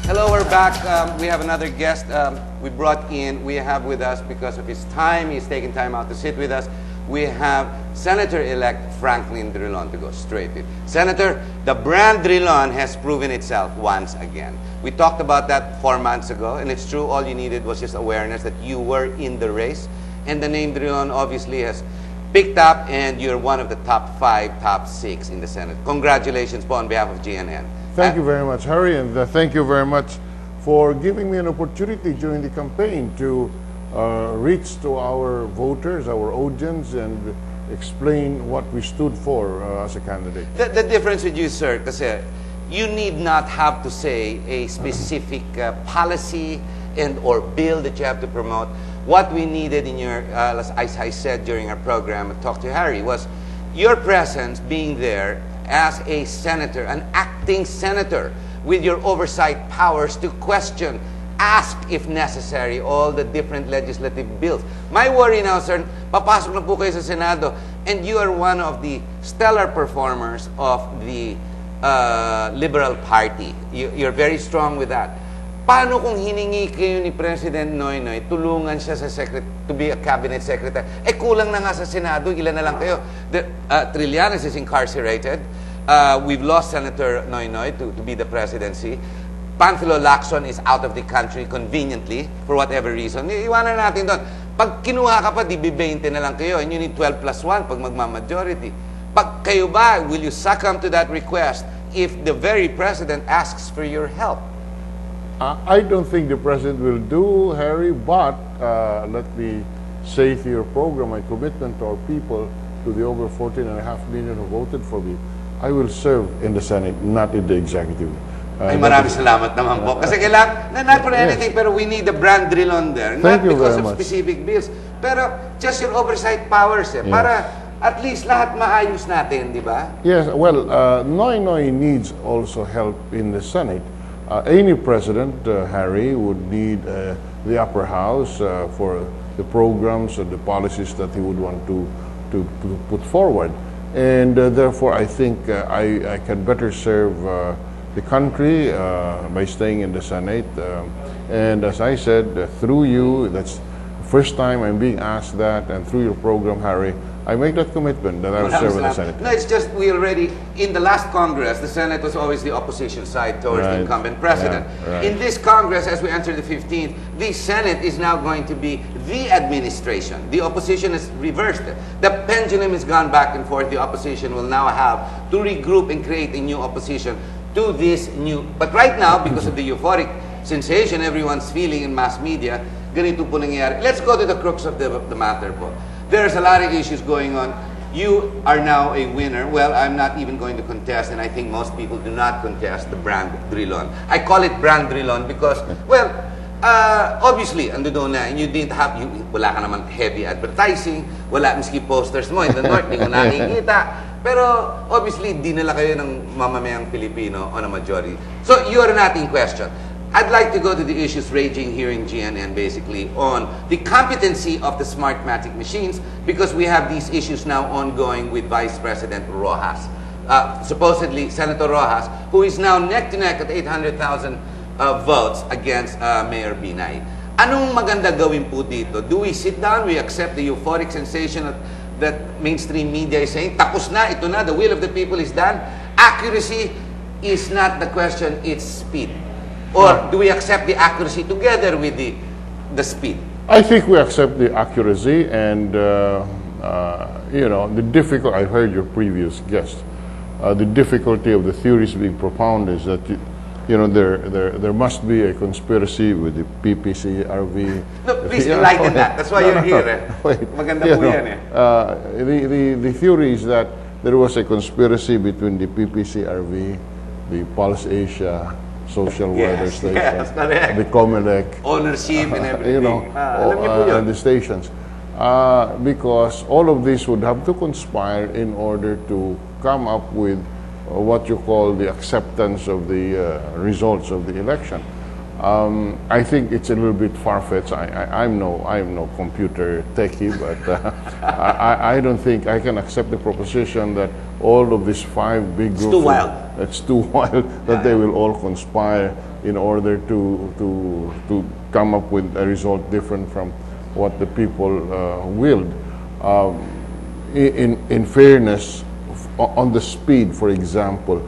Hello, we're back. We have another guest we have with us because of his time. He's taken time out to sit with us. We have Senator-elect Franklin Drilon to go straight with. Senator, the brand Drilon has proven itself once again. We talked about that 4 months ago, and it's true, all you needed was just awareness that you were in the race. And the name Drilon obviously has picked up, and you're one of the top 5, top 6 in the Senate. Congratulations po on behalf of GNN. Thank you very much, Harry, and thank you very much for giving me an opportunity during the campaign to reach to our voters, our audience, and explain what we stood for as a candidate. The difference with you, sir, kasi you need not have to say a specific policy and or bill that you have to promote. What we needed in your, as I said during our program, Talk to Harry, was your presence being there as a senator, an acting senator, with your oversight powers to question, ask if necessary, all the different legislative bills. My worry now, sir, papasok na po kayo sa Senado, and you are one of the stellar performers of the Liberal Party. You're very strong with that. Paano kung hiningi kayo ni President Noynoy, tulungan siya sa to be a cabinet secretary? Eh, kulang na nga sa Senado, ilan na lang kayo. Trillanes is incarcerated. We've lost Senator Noynoy to be the presidency. Panfilo Lacson is out of the country conveniently, for whatever reason. Iwanan natin doon. Pag kinuha ka pa, di 20 na lang kayo, and you need 12 plus 1 pag magmamajority. Pag kayo ba, will you succumb to that request if the very president asks for your help? I don't think the president will do, Harry, but let me say to your program, my commitment to our people, to the over 14.5 million who voted for me, I will serve in the Senate, not in the executive. Ay, maraming salamat naman po. Kasi kailangan, not for anything, pero we need the brand Drilon there. Not because of specific bills, pero just your oversight powers, para at least lahat maayos natin, di ba? Yes, well, Noynoy needs also help in the Senate. Any president, Harry, would need the upper house for the programs or the policies that he would want to put forward. And therefore, I think I can better serve the country by staying in the Senate. And as I said, through you, that's the first time I'm being asked that, and through your program, Harry, I make that commitment that I will serve in the Senate. No, it's just we already, in the last Congress, the Senate was always the opposition side towards the incumbent president. Yeah, in this Congress, as we enter the 15th, the Senate is now going to be the administration. The opposition is reversed. The pendulum has gone back and forth. The opposition will now have to regroup and create a new opposition to this new. But right now, because of the euphoric sensation everyone's feeling in mass media, ganito po nangyayari. Let's go to the crux of the matter po. There's a lot of issues going on. You are now a winner. Well, I'm not even going to contest, and I think most people do not contest the brand Drilon. I call it brand Drilon because, well, obviously, ando doon na, and you didn't have, wala ka naman heavy advertising, wala miski posters mo in the North, di ko nakikita. Pero, obviously, dinala kayo ng mamamayang Pilipino on a majority. So, you are not in question. I'd like to go to the issues raging here in GNN, basically, on the competency of the Smartmatic machines, because we have these issues now ongoing with Vice President Rojas. Supposedly, Senator Rojas, who is now neck to neck at 800,000 votes against Mayor Binay. Anong maganda gawin po dito? Do we sit down, we accept the euphoric sensation that mainstream media is saying, tapos na, ito na, the will of the people is done? Accuracy is not the question, it's speed. Or do we accept the accuracy together with the speed? I think we accept the accuracy, and you know, the difficult. I heard your previous guest. The difficulty of the theories being propounded is that you know there must be a conspiracy with the PPCRV. No, please enlighten that. That's why you're here. Wait, maganda po yan the theory is that there was a conspiracy between the PPCRV the Pulse Asia social weather Yes, station, yes, correct. the Comelec, Ownership and everything. you know, Alam niyo po yun. and the stations. Because all of this would have to conspire in order to come up with what you call the acceptance of the results of the election. I think it's a little bit far-fetched. I'm no computer techie, but I don't think I can accept the proposition that all of these 5 big groups. It's too wild. It's too wild that they will all conspire in order to come up with a result different from what the people willed. In fairness, on the speed, for example,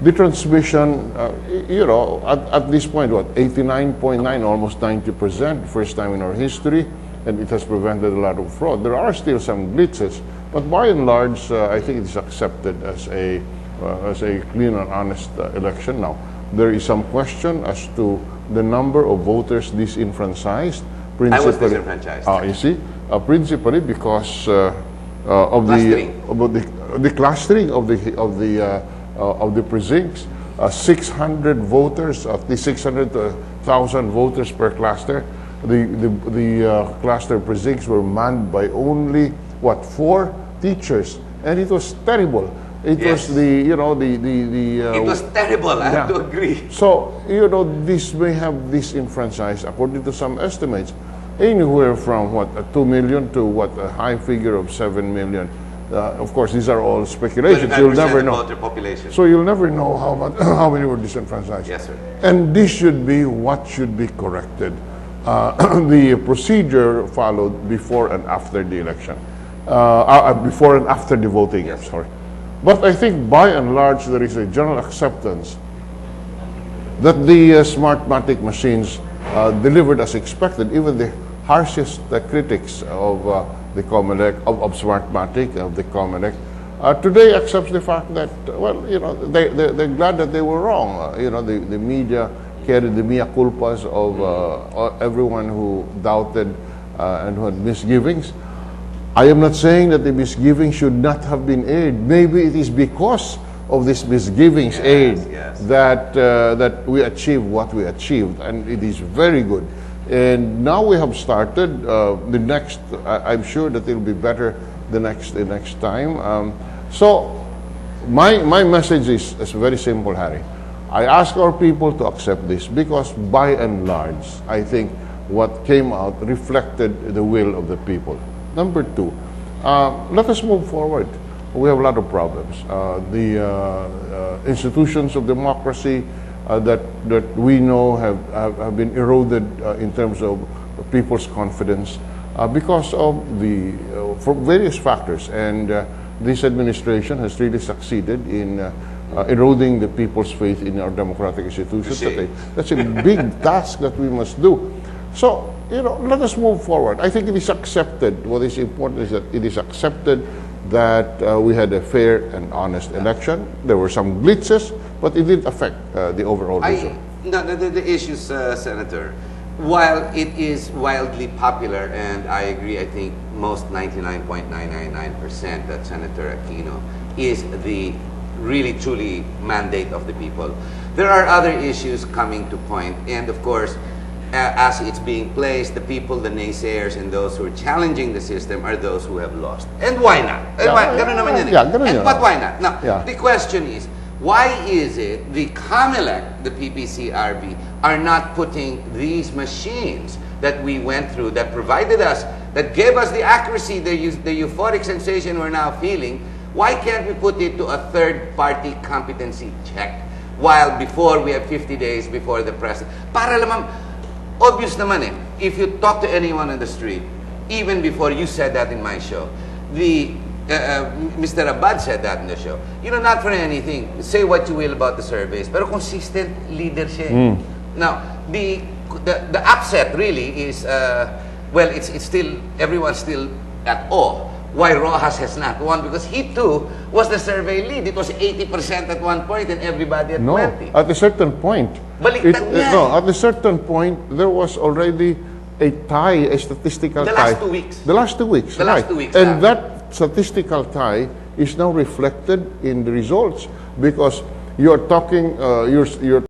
the transmission, at this point, 89.9, almost 90%, first time in our history, and it has prevented a lot of fraud. There are still some glitches, but by and large, I think it is accepted as a clean and honest election. Now, there is some question as to the number of voters disenfranchised. I was disenfranchised. You see, principally because of the clustering of the precincts. 600 voters, at least 600,000 voters per cluster. The cluster precincts were manned by only 4 teachers, and it was terrible. It was it was terrible. I have to agree. So this may have disenfranchised, according to some estimates, anywhere from 2 million to a high figure of 7 million. Of course, these are all speculations. You'll never know. Population. So you'll never know how many were disenfranchised. Yes, sir. And this should be what should be corrected. The procedure followed before and after the election, before and after the voting. Yes. I'm sorry. But I think by and large there is a general acceptance that the Smartmatic machines delivered as expected. Even the harshest critics of the Comelec, of Smartmatic, of the Comelec, today accepts the fact that, they're glad that they were wrong. The media carried the mea culpas of everyone who doubted and who had misgivings. I am not saying that the misgivings should not have been aired. Maybe it is because of this misgivings aid that we achieved what we achieved, and it is very good. And now we have started the next. I'm sure that it will be better the next time. So my message is very simple, Harry. I ask our people to accept this because, by and large, I think what came out reflected the will of the people. Number 2, let us move forward. We have a lot of problems. The institutions of democracy that we know have been eroded in terms of people's confidence because of for various factors. And this administration has really succeeded in eroding the people's faith in our democratic institutions. That's a big task that we must do. So, let us move forward. I think it is accepted. What is important is that it is accepted that we had a fair and honest election. There were some glitches, but it didn't affect the overall result. The issues, Senator, while it is wildly popular, and I agree, I think most 99.999% that Senator Aquino is the really truly mandate of the people, there are other issues coming to point, and of course, as it's being placed, the people, the naysayers, and those who are challenging the system are those who have lost. And why not? But why not? Now, the question is, why is it the COMELEC, the PPCRB, are not putting these machines that we went through, that provided us, that gave us the accuracy, the euphoric sensation we're now feeling, why can't we put it to a third-party competency check? While before, we have 50 days before the president. Para lamang, obvious naman eh, if you talk to anyone on the street, even before you said that in my show, Mr. Abad said that in the show, not for anything, say what you will about the surveys, pero consistent leader siya. Now, the upset really is, it's still, everyone's still at awe why Rojas has not won, because he too was the survey lead. It was 80% at one point and everybody at 20. At a certain point. At a certain point, there was already a tie, a statistical tie. The last 2 weeks. And that statistical tie is now reflected in the results, because you're talking, you're